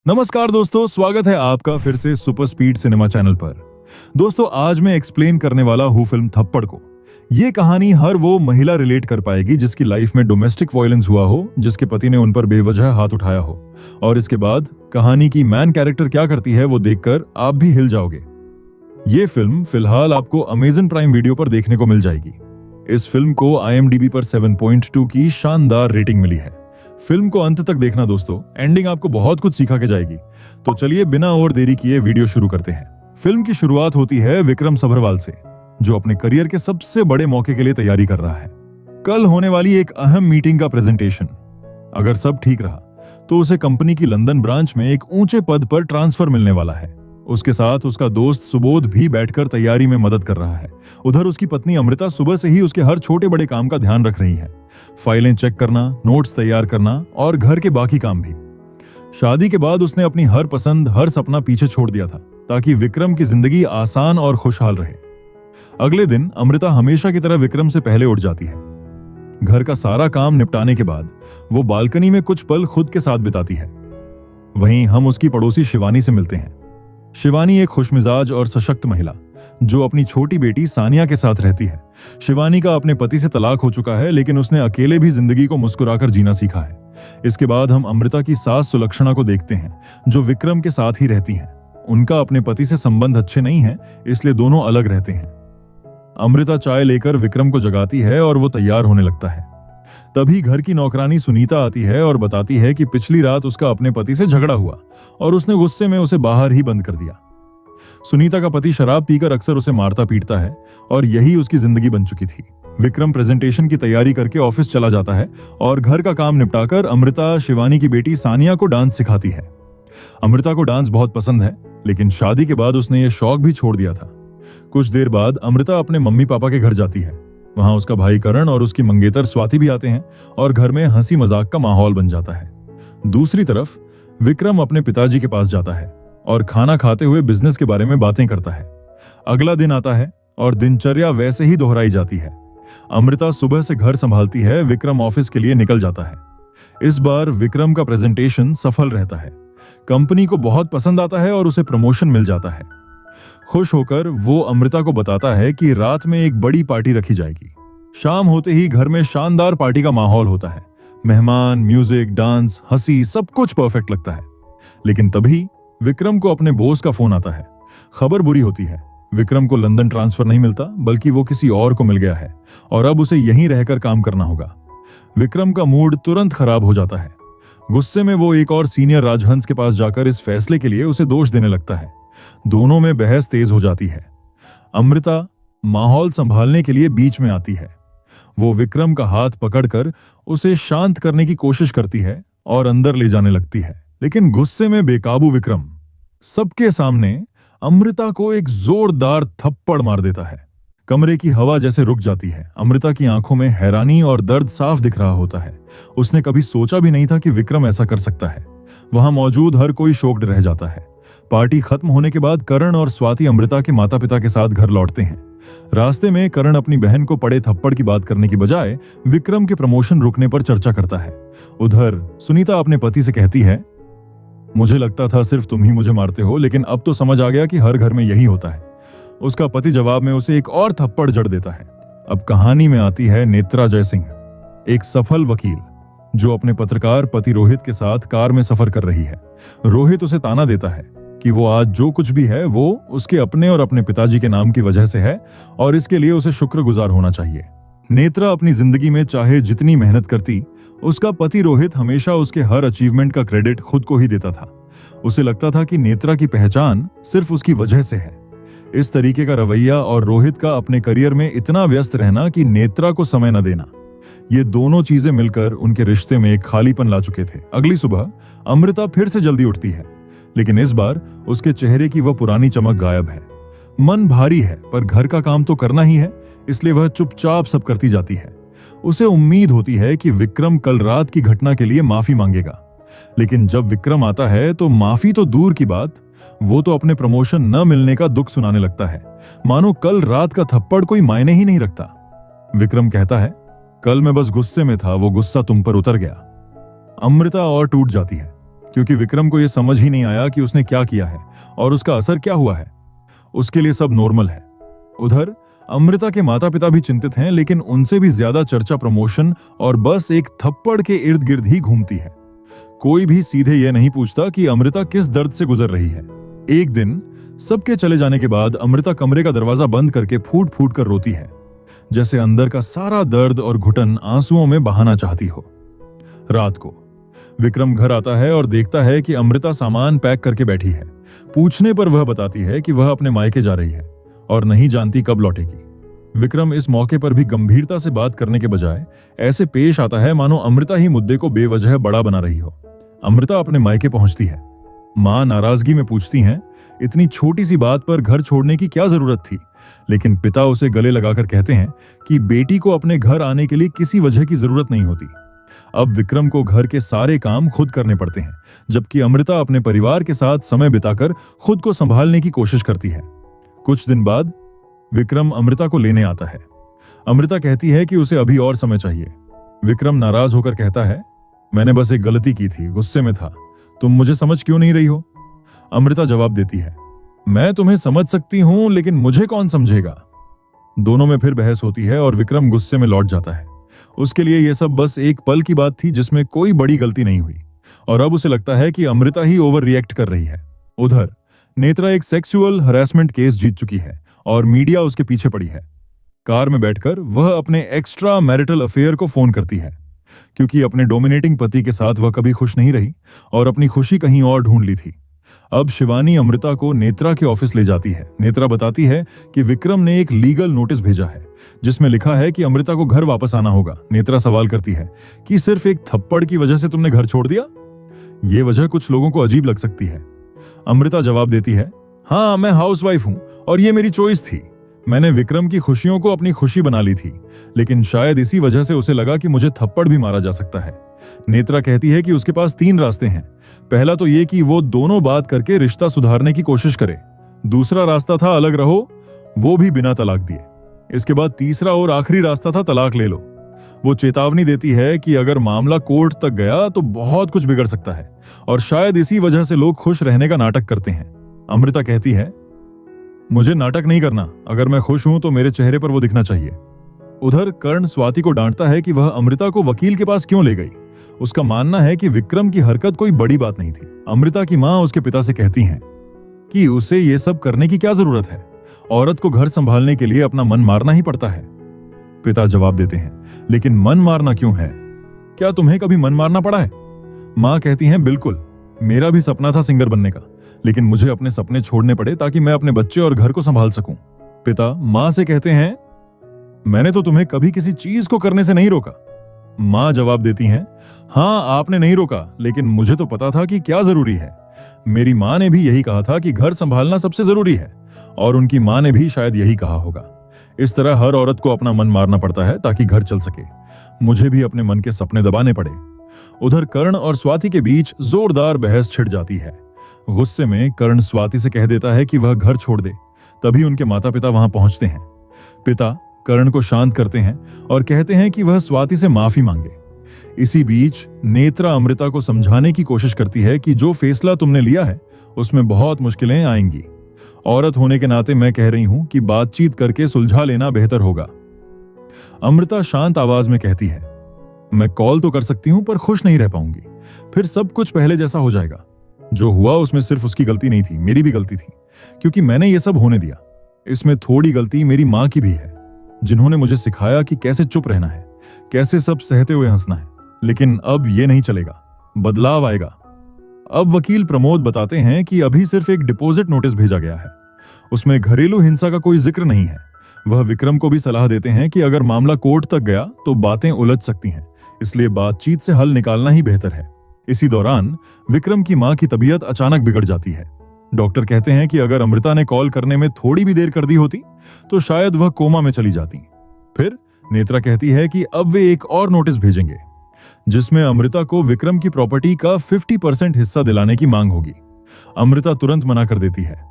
नमस्कार दोस्तों, स्वागत है आपका फिर से सुपर स्पीड सिनेमा चैनल पर। दोस्तों, आज मैं एक्सप्लेन करने वाला हूँ फिल्म थप्पड़ को। ये कहानी हर वो महिला रिलेट कर पाएगी जिसकी लाइफ में डोमेस्टिक वायलेंस हुआ हो, जिसके पति ने उन पर बेवजह हाथ उठाया हो, और इसके बाद कहानी की मैन कैरेक्टर क्या करती है वो देखकर आप भी हिल जाओगे। ये फिल्म फिलहाल आपको अमेजन प्राइम वीडियो पर देखने को मिल जाएगी। इस फिल्म को IMDb पर 7.2 की शानदार रेटिंग मिली है। फिल्म को अंत तक देखना दोस्तों, एंडिंग आपको बहुत कुछ सिखा के जाएगी। तो चलिए बिना और देरी किए वीडियो शुरू करते हैं। फिल्म की शुरुआत होती है विक्रम सभरवाल से, जो अपने करियर के सबसे बड़े मौके के लिए तैयारी कर रहा है। कल होने वाली एक अहम मीटिंग का प्रेजेंटेशन। अगर सब ठीक रहा तो उसे कंपनी की लंदन ब्रांच में एक ऊंचे पद पर ट्रांसफर मिलने वाला है। उसके साथ उसका दोस्त सुबोध भी बैठकर तैयारी में मदद कर रहा है। उधर उसकी पत्नी अमृता सुबह से ही उसके हर छोटे बड़े काम का ध्यान रख रही है। फाइलें चेक करना, नोट्स तैयार करना और घर के बाकी काम भी। शादी के बाद उसने अपनी हर पसंद, हर सपना पीछे छोड़ दिया था ताकि विक्रम की जिंदगी आसान और खुशहाल रहे। अगले दिन अमृता हमेशा की तरह विक्रम से पहले उठ जाती है। घर का सारा काम निपटाने के बाद वो बालकनी में कुछ पल खुद के साथ बिताती है। वहीं हम उसकी पड़ोसी शिवानी से मिलते हैं। शिवानी एक खुशमिजाज और सशक्त महिला जो अपनी छोटी बेटी सानिया के साथ रहती है। शिवानी का अपने पति से तलाक हो चुका है, लेकिन उसने अकेले भी जिंदगी को मुस्कुराकर जीना सीखा है। इसके बाद हम अमृता की सास सुलक्षणा को देखते हैं, जो विक्रम के साथ ही रहती हैं। उनका अपने पति से संबंध अच्छे नहीं है, इसलिए दोनों अलग रहते हैं। अमृता चाय लेकर विक्रम को जगाती है और वो तैयार होने लगता है। तभी घर की नौकरानी सुनीता आती है और बताती है कि पिछली रात उसका अपने पति से झगड़ा हुआ और उसने गुस्से में उसे बाहर ही बंद कर दिया। सुनीता का पति शराब पीकर अक्सर उसे मारता पीटता है और यही उसकी जिंदगी बन चुकी थी। विक्रम प्रेजेंटेशन की तैयारी करके ऑफिस चला जाता है और घर का काम निपटाकर अमृता शिवानी की बेटी सानिया को डांस सिखाती है। अमृता को डांस बहुत पसंद है, लेकिन शादी के बाद उसने ये शौक भी छोड़ दिया था। कुछ देर बाद अमृता अपने मम्मी पापा के घर जाती है। वहां उसका भाई करण और उसकी मंगेतर स्वाति भी आते हैं और घर में हंसी मजाक का माहौल बन जाता है। दूसरी तरफ विक्रम अपने पिताजी के पास जाता है और खाना खाते हुए बिजनेस के बारे में बातें करता है। अगला दिन आता है और दिनचर्या वैसे ही दोहराई जाती है। अमृता सुबह से घर संभालती है, विक्रम ऑफिस के लिए निकल जाता है। इस बार विक्रम का प्रेजेंटेशन सफल रहता है। कंपनी को बहुत पसंद आता है और उसे प्रमोशन मिल जाता है। खुश होकर वो अमृता को बताता है कि रात में एक बड़ी पार्टी रखी जाएगी। शाम होते ही घर में शानदार पार्टी का माहौल होता है। मेहमान, म्यूजिक, डांस, हंसी, सब कुछ परफेक्ट लगता है। लेकिन तभी विक्रम को अपने बॉस का फोन आता है। खबर बुरी होती है। विक्रम को लंदन ट्रांसफर नहीं मिलता, बल्कि वो किसी और को मिल गया है और अब उसे यहीं रहकर काम करना होगा। विक्रम का मूड तुरंत खराब हो जाता है। गुस्से में वो एक और सीनियर राजहंस के पास जाकर इस फैसले के लिए उसे दोष देने लगता है। दोनों में बहस तेज हो जाती है। अमृता माहौल संभालने के लिए बीच में आती है। वो विक्रम का हाथ पकड़कर उसे शांत करने की कोशिश करती है और अंदर ले जाने लगती है, लेकिन गुस्से में बेकाबू विक्रम सबके सामने अमृता को एक जोरदार थप्पड़ मार देता है। कमरे की हवा जैसे रुक जाती है। अमृता की आंखों में हैरानी और दर्द साफ दिख रहा होता है। उसने कभी सोचा भी नहीं था कि विक्रम ऐसा कर सकता है। वहां मौजूद हर कोई शॉक्ड रह जाता है। पार्टी खत्म होने के बाद करण और स्वाति अमृता के माता पिता के साथ घर लौटते हैं। रास्ते में करण अपनी बहन को पड़े थप्पड़ की बात करने की बजाय विक्रम के प्रमोशन रुकने पर चर्चा करता है। उधर सुनीता अपने पति से कहती है, मुझे लगता था सिर्फ तुम ही मुझे मारते हो, लेकिन अब तो समझ आ गया कि हर घर में यही होता है। उसका पति जवाब में उसे एक और थप्पड़ जड़ देता है। अब कहानी में आती है नेत्रा जयसिंह, एक सफल वकील जो अपने पत्रकार पति रोहित के साथ कार में सफर कर रही है। रोहित उसे ताना देता है कि वो आज जो कुछ भी है वो उसके अपने और अपने पिताजी के नाम की वजह से है और इसके लिए उसे शुक्रगुजार होना चाहिए। नेत्रा अपनी जिंदगी में चाहे जितनी मेहनत करती, उसका पति रोहित हमेशा उसके हर अचीवमेंट का क्रेडिट खुद को ही देता था। उसे लगता था कि नेत्रा की पहचान सिर्फ उसकी वजह से है। इस तरीके का रवैया और रोहित का अपने करियर में इतना व्यस्त रहना कि नेत्रा को समय न देना, ये दोनों चीजें मिलकर उनके रिश्ते में एक खालीपन ला चुके थे। अगली सुबह अमृता फिर से जल्दी उठती है, लेकिन इस बार उसके चेहरे की वह पुरानी चमक गायब है। मन भारी है, पर घर का काम तो करना ही है, इसलिए वह चुपचाप सब करती जाती है। उसे उम्मीद होती है कि विक्रम कल रात की घटना के लिए माफी मांगेगा, लेकिन जब विक्रम आता है तो माफी तो दूर की बात, वो तो अपने प्रमोशन न मिलने का दुख सुनाने लगता है, मानो कल रात का थप्पड़ कोई मायने ही नहीं रखता। विक्रम कहता है, कल मैं बस गुस्से में था, वो गुस्सा तुम पर उतर गया। अमृता और टूट जाती है, क्योंकि विक्रम को यह समझ ही नहीं आया कि उसने क्या किया है और उसका असर क्या हुआ है। उसके लिए सब नॉर्मल है। उधर अमृता के माता पिता भी चिंतित हैं, लेकिन उनसे भी ज्यादा चर्चा प्रमोशन और बस एक थप्पड़ के इर्द गिर्द ही घूमती है। कोई भी सीधे यह नहीं पूछता कि अमृता किस दर्द से गुजर रही है। एक दिन सबके चले जाने के बाद अमृता कमरे का दरवाजा बंद करके फूट फूट कर रोती है, जैसे अंदर का सारा दर्द और घुटन आंसुओं में बहाना चाहती हो। रात को विक्रम घर आता है और देखता है कि अमृता सामान पैक करके बैठी है। पूछने पर वह बताती है कि वह अपने मायके जा रही है और नहीं जानती कब लौटेगी। विक्रम इस मौके पर भी गंभीरता से बात करने के बजाय ऐसे पेश आता है मानो अमृता ही मुद्दे को बेवजह बड़ा बना रही हो। अमृता अपने मायके पहुंचती है। मां नाराजगी में पूछती हैं, इतनी छोटी सी बात पर घर छोड़ने की क्या जरूरत थी? लेकिन पिता उसे गले लगाकर कहते हैं कि बेटी को अपने घर आने के लिए किसी वजह की जरूरत नहीं होती। अब विक्रम को घर के सारे काम खुद करने पड़ते हैं, जबकि अमृता अपने परिवार के साथ समय बिताकर खुद को संभालने की कोशिश करती है। कुछ दिन बाद विक्रम अमृता को लेने आता है। अमृता कहती है कि उसे अभी और समय चाहिए। विक्रम नाराज होकर कहता है, मैंने बस एक गलती की थी, गुस्से में था। तुम मुझे समझ क्यों नहीं रही हो? अमृता जवाब देती है, मैं तुम्हें समझ सकती हूं, लेकिन मुझे कौन समझेगा? दोनों में फिर बहस होती है और विक्रम गुस्से में लौट जाता है। उसके लिए यह सब बस एक पल की बात थी जिसमें कोई बड़ी गलती नहीं हुई, और अब उसे लगता है कि अमृता ही ओवर रिएक्ट कर रही है। उधर नेत्रा एक सेक्सुअल हरासमेंट केस जीत चुकी है और मीडिया उसके पीछे पड़ी है। कार में बैठकर वह अपने एक्स्ट्रा मैरिटल अफेयर को फोन करती है, क्योंकि अपने डोमिनेटिंग पति के साथ वह कभी खुश नहीं रही और अपनी खुशी कहीं और ढूंढ ली थी। अब शिवानी अमृता को नेत्रा के ऑफिस ले जाती है। नेत्रा बताती है कि विक्रम ने एक लीगल नोटिस भेजा है जिसमें लिखा है कि अमृता को घर वापस आना होगा। नेत्रा सवाल करती है कि सिर्फ एक थप्पड़ की वजह से तुमने घर छोड़ दिया? यह वजह कुछ लोगों को अजीब लग सकती है। अमृता जवाब देती है, हाँ, मैं हाउसवाइफ हूं और ये मेरी चॉइस थी। मैंने विक्रम की खुशियों को अपनी खुशी बना ली थी, लेकिन शायद इसी वजह से उसे लगा कि मुझे थप्पड़ भी मारा जा सकता है। नेत्रा कहती है कि उसके पास 3 रास्ते हैं। पहला तो ये कि वो दोनों बात करके रिश्ता सुधारने की कोशिश करे। दूसरा रास्ता था अलग रहो, वो भी बिना तलाक दिए। इसके बाद तीसरा और आखिरी रास्ता था तलाक ले लो। वो चेतावनी देती है कि अगर मामला कोर्ट तक गया तो बहुत कुछ बिगड़ सकता है और शायद इसी वजह से लोग खुश रहने का नाटक करते हैं। अमृता कहती है, मुझे नाटक नहीं करना, अगर मैं खुश हूं तो मेरे चेहरे पर वो दिखना चाहिए। उधर कर्ण स्वाति को डांटता है कि वह अमृता को वकील के पास क्यों ले गई। उसका मानना है कि विक्रम की हरकत कोई बड़ी बात नहीं थी। अमृता की मां उसके पिता से कहती हैं कि उसे ये सब करने की क्या जरूरत है, औरत को घर संभालने के लिए अपना मन मारना ही पड़ता है। पिता जवाब देते हैं, लेकिन मन मारना क्यों है? क्या तुम्हें कभी मन मारना पड़ा है? मां कहती हैं, बिल्कुल, मेरा भी सपना था सिंगर बनने का, लेकिन मुझे अपने सपने छोड़ने पड़े ताकि मैं अपने बच्चे और घर को संभाल सकूं। पिता मां से कहते हैं, मैंने तो तुम्हें कभी किसी चीज को करने से नहीं रोका। मां जवाब देती हैं, हाँ, आपने नहीं रोका, लेकिन मुझे तो पता था कि क्या जरूरी है। मेरी मां ने भी यही कहा था कि घर संभालना सबसे जरूरी है, और उनकी मां ने भी शायद यही कहा होगा। इस तरह हर औरत को अपना मन मारना पड़ता है ताकि घर चल सके। मुझे भी अपने मन के सपने दबाने पड़े। उधर कर्ण और स्वाति के बीच जोरदार बहस छिड़ जाती है। गुस्से में कर्ण स्वाति से कह देता है कि वह घर छोड़ दे। तभी उनके माता पिता वहां पहुंचते हैं। पिता कर्ण को शांत करते हैं और कहते हैं कि वह स्वाति से माफी मांगे। इसी बीच नेत्रा अमृता को समझाने की कोशिश करती है कि जो फैसला तुमने लिया है उसमें बहुत मुश्किलें आएंगी। औरत होने के नाते मैं कह रही हूं कि बातचीत करके सुलझा लेना बेहतर होगा। अमृता शांत आवाज में कहती है, मैं कॉल तो कर सकती हूं पर खुश नहीं रह पाऊंगी। फिर सब कुछ पहले जैसा हो जाएगा। जो हुआ उसमें सिर्फ उसकी गलती नहीं थी, मेरी भी गलती थी, क्योंकि मैंने ये सब होने दिया। इसमें थोड़ी गलती मेरी मां की भी है, जिन्होंने मुझे सिखाया कि कैसे चुप रहना है, कैसे सब सहते हुए हंसना है। लेकिन अब ये नहीं चलेगा, बदलाव आएगा। अब वकील प्रमोद बताते हैं कि अभी सिर्फ एक डिपॉजिट नोटिस भेजा गया है, उसमें घरेलू हिंसा का कोई जिक्र नहीं है। वह विक्रम को भी सलाह देते हैं कि अगर मामला कोर्ट तक गया तो बातें उलझ सकती हैं, इसलिए बातचीत से हल निकालना ही बेहतर है। इसी दौरान विक्रम की मां की तबीयत अचानक बिगड़ जाती है। डॉक्टर कहते हैं कि अगर अमृता ने कॉल करने में थोड़ी भी देर कर दी होती तो शायद वह कोमा में चली जाती। फिर नेत्रा कहती है कि अब वे एक और नोटिस भेजेंगे, जिसमें अमृता को विक्रम की प्रॉपर्टी का 50% हिस्सा दिलाने की मांग होगी। अमृता तुरंत मना कर देती है,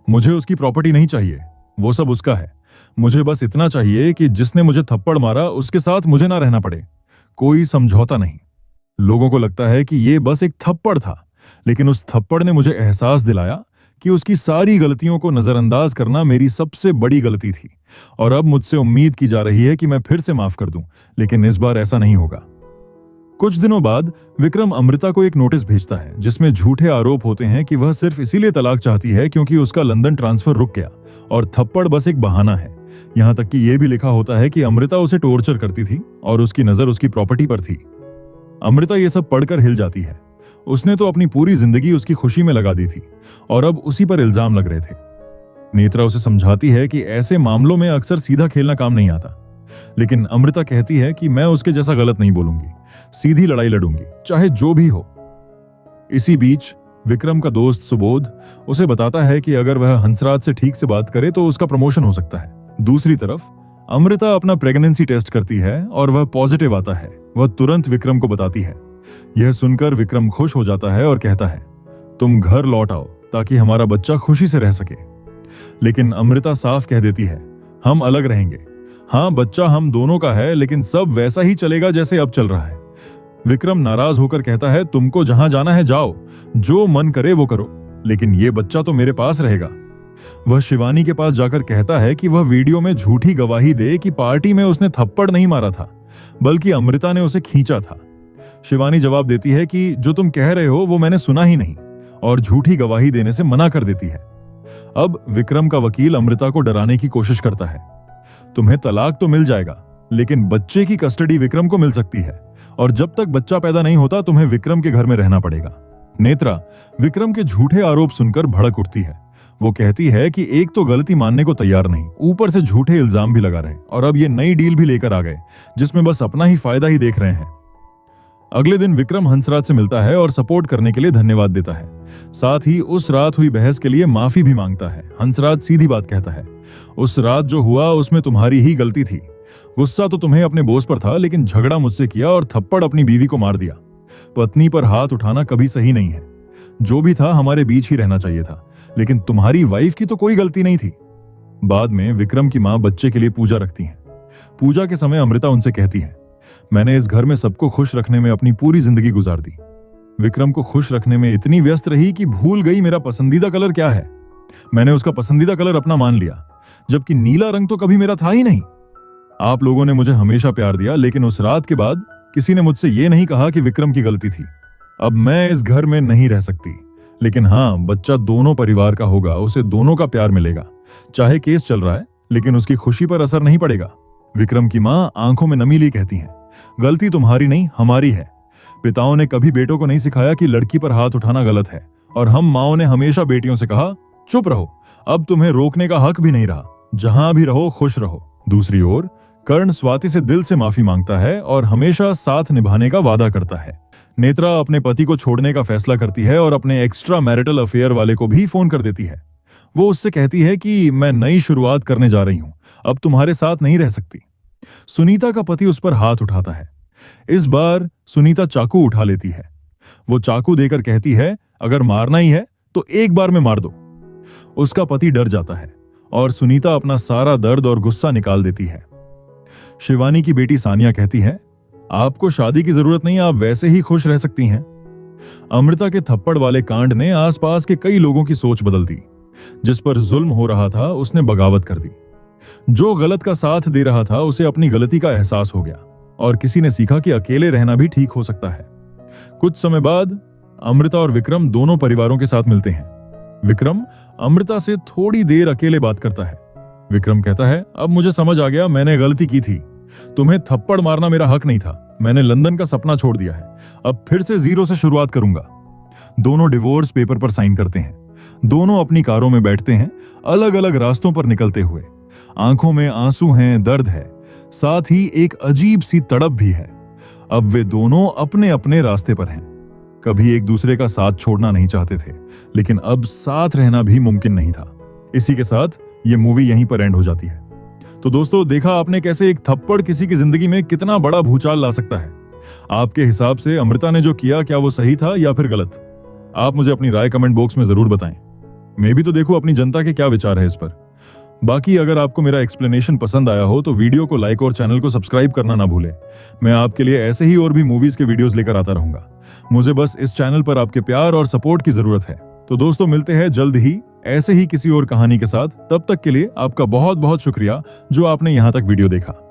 मुझे उसकी प्रॉपर्टी नहीं चाहिए, वो सब उसका है। मुझे बस इतना चाहिए कि जिसने मुझे थप्पड़ मारा उसके साथ मुझे ना रहना पड़े, कोई समझौता नहीं। लोगों को लगता है कि ये बस एक थप्पड़ था, लेकिन उस थप्पड़ ने मुझे एहसास दिलाया कि उसकी सारी गलतियों को नजरअंदाज करना मेरी सबसे बड़ी गलती थी और अब मुझसे उम्मीद की जा रही है कि मैं फिर से माफ कर दूं, लेकिन इस बार ऐसा नहीं होगा। कुछ दिनों बाद विक्रम अमृता को एक नोटिस भेजता है जिसमें झूठे आरोप होते हैं कि वह सिर्फ इसीलिए तलाक चाहती है क्योंकि उसका लंदन ट्रांसफर रुक गया और थप्पड़ बस एक बहाना है। यहां तक कि यह भी लिखा होता है कि अमृता उसे टॉर्चर करती थी और उसकी नजर उसकी प्रॉपर्टी पर थी। अमृता यह सब पढ़कर हिल जाती है। उसने तो अपनी पूरी जिंदगी उसकी खुशी में लगा दी थी और अब उसी पर इल्जाम लग रहे थे। नेत्रा उसे समझाती है कि ऐसे मामलों में अक्सर सीधा खेलना काम नहीं आता, लेकिन अमृता कहती है कि मैं उसके जैसा गलत नहीं बोलूंगी, सीधी लड़ाई लड़ूंगी, चाहे जो भी हो। इसी बीच विक्रम का दोस्त सुबोध उसे बताता है कि अगर वह हंसराज से ठीक से बात करे तो उसका प्रमोशन हो सकता है। दूसरी तरफ अमृता अपना प्रेगनेंसी टेस्ट करती है और वह पॉजिटिव आता है। वह तुरंत विक्रम को बताती है। यह सुनकर विक्रम खुश हो जाता है और कहता है, तुम घर लौट आओ ताकि हमारा बच्चा खुशी से रह सके। लेकिन अमृता साफ कह देती है, हम अलग रहेंगे। हाँ, बच्चा हम दोनों का है, लेकिन सब वैसा ही चलेगा जैसे अब चल रहा है। विक्रम नाराज होकर कहता है, तुमको जहां जाना है जाओ, जो मन करे वो करो, लेकिन ये बच्चा तो मेरे पास रहेगा। वह शिवानी के पास जाकर कहता है कि वह वीडियो में झूठी गवाही दे कि पार्टी में उसने थप्पड़ नहीं मारा था, बल्कि अमृता ने उसे खींचा था। शिवानी जवाब देती है कि जो तुम कह रहे हो वो मैंने सुना ही नहीं, और झूठी गवाही देने से मना कर देती है। अब विक्रम का वकील अमृता को डराने की कोशिश करता है। तुम्हें तलाक तो मिल जाएगा, लेकिन बच्चे की कस्टडी विक्रम को मिल सकती है, और जब तक बच्चा पैदा नहीं होता तुम्हें विक्रम के घर में रहना पड़ेगा। नेत्रा विक्रम के झूठे आरोप सुनकर भड़क उठती है। वो कहती है कि एक तो गलती मानने को तैयार नहीं, ऊपर से झूठे इल्जाम भी लगा रहे, और अब ये नई डील भी लेकर आ गए जिसमें बस अपना ही फायदा ही देख रहे हैं। अगले दिन विक्रम हंसराज से मिलता है और सपोर्ट करने के लिए धन्यवाद देता है। साथ ही उस रात हुई बहस के लिए माफी भी मांगता है। हंसराज सीधी बात कहता है, उस रात जो हुआ उसमें तुम्हारी ही गलती थी। गुस्सा तो तुम्हें अपने बॉस पर था, लेकिन झगड़ा मुझसे किया और थप्पड़ अपनी बीवी को मार दिया। पत्नी पर हाथ उठाना कभी सही नहीं है। जो भी था हमारे बीच ही रहना चाहिए था, लेकिन तुम्हारी वाइफ की तो कोई गलती नहीं थी। बाद में विक्रम की मां बच्चे के लिए पूजा रखती हैं। पूजा के समय अमृता उनसे कहती है, मैंने इस घर में सबको खुश रखने में अपनी पूरी जिंदगी गुजार दी। विक्रम को खुश रखने में इतनी व्यस्त रही कि भूल गई मेरा पसंदीदा कलर क्या है। मैंने उसका पसंदीदा कलर अपना मान लिया, जबकि नीला रंग तो कभी मेरा था ही नहीं। आप लोगों ने मुझे हमेशा प्यार दिया, लेकिन उस रात के बाद किसी ने मुझसे यह नहीं कहा कि विक्रम की गलती थी। अब मैं इस घर में नहीं रह सकती, लेकिन हाँ, बच्चा दोनों परिवार का होगा, उसे दोनों का प्यार मिलेगा। चाहे केस चल रहा है, लेकिन उसकी खुशी पर असर नहीं पड़ेगा। विक्रम की मां आंखों में नमी लिए कहती हैं, गलती तुम्हारी नहीं हमारी है। पिताओं ने कभी बेटों को नहीं सिखाया कि लड़की पर हाथ उठाना गलत है, और हम माओं ने हमेशा बेटियों से कहा, चुप रहो, अब तुम्हें रोकने का हक भी नहीं रहा, जहां भी रहो खुश रहो। दूसरी ओर कर्ण स्वाति से दिल से माफी मांगता है और हमेशा साथ निभाने का वादा करता है। नेत्रा अपने पति को छोड़ने का फैसला करती है और अपने एक्स्ट्रा मैरिटल अफेयर वाले को भी फोन कर देती है। वो उससे कहती है कि मैं नई शुरुआत करने जा रही हूं, अब तुम्हारे साथ नहीं रह सकती। सुनीता का पति उस पर हाथ उठाता है। इस बार सुनीता चाकू उठा लेती है। वो चाकू देकर कहती है, अगर मारना ही है तो एक बार में मार दो। उसका पति डर जाता है और सुनीता अपना सारा दर्द और गुस्सा निकाल देती है। शिवानी की बेटी सानिया कहती है, आपको शादी की जरूरत नहीं, आप वैसे ही खुश रह सकती हैं। अमृता के थप्पड़ वाले कांड ने आसपास के कई लोगों की सोच बदल दी। जिस पर जुल्म हो रहा था उसने बगावत कर दी। जो गलत का साथ दे रहा था उसे अपनी गलती का एहसास हो गया, और किसी ने सीखा कि अकेले रहना भी ठीक हो सकता है। कुछ समय बाद अमृता और विक्रम दोनों परिवारों के साथ मिलते हैं। विक्रम अमृता से थोड़ी देर अकेले बात करता है। विक्रम कहता है, अब मुझे समझ आ गया, मैंने गलती की थी। तुम्हें थप्पड़ मारना मेरा हक नहीं था। मैंने लंदन का सपना छोड़ दिया है, अब फिर से जीरो से शुरुआत करूंगा। दोनों डिवोर्स पेपर पर साइन करते हैं। दोनों अपनी कारों में बैठते हैं, अलग अलग रास्तों पर निकलते हुए। आंखों में आंसू हैं, दर्द है, साथ ही एक अजीब सी तड़प भी है। अब वे दोनों अपने अपने रास्ते पर हैं। कभी एक दूसरे का साथ छोड़ना नहीं चाहते थे, लेकिन अब साथ रहना भी मुमकिन नहीं था। इसी के साथ ये मूवी यहीं पर एंड हो जाती है। तो दोस्तों, देखा आपने कैसे एक थप्पड़ किसी की जिंदगी में कितना बड़ा भूचाल ला सकता है। आपके हिसाब से अमृता ने जो किया, क्या वो सही था या फिर गलत? आप मुझे अपनी राय कमेंट बॉक्स में जरूर बताएं। मैं भी तो देखूं अपनी जनता के क्या विचार है इस पर। बाकी अगर आपको मेरा एक्सप्लेनेशन पसंद आया हो तो वीडियो को लाइक और चैनल को सब्सक्राइब करना ना भूलें। मैं आपके लिए ऐसे ही और भी मूवीज के वीडियोस लेकर आता रहूंगा। मुझे बस इस चैनल पर आपके प्यार और सपोर्ट की जरूरत है। तो दोस्तों, मिलते हैं जल्द ही ऐसे ही किसी और कहानी के साथ। तब तक के लिए आपका बहुत बहुत शुक्रिया जो आपने यहाँ तक वीडियो देखा।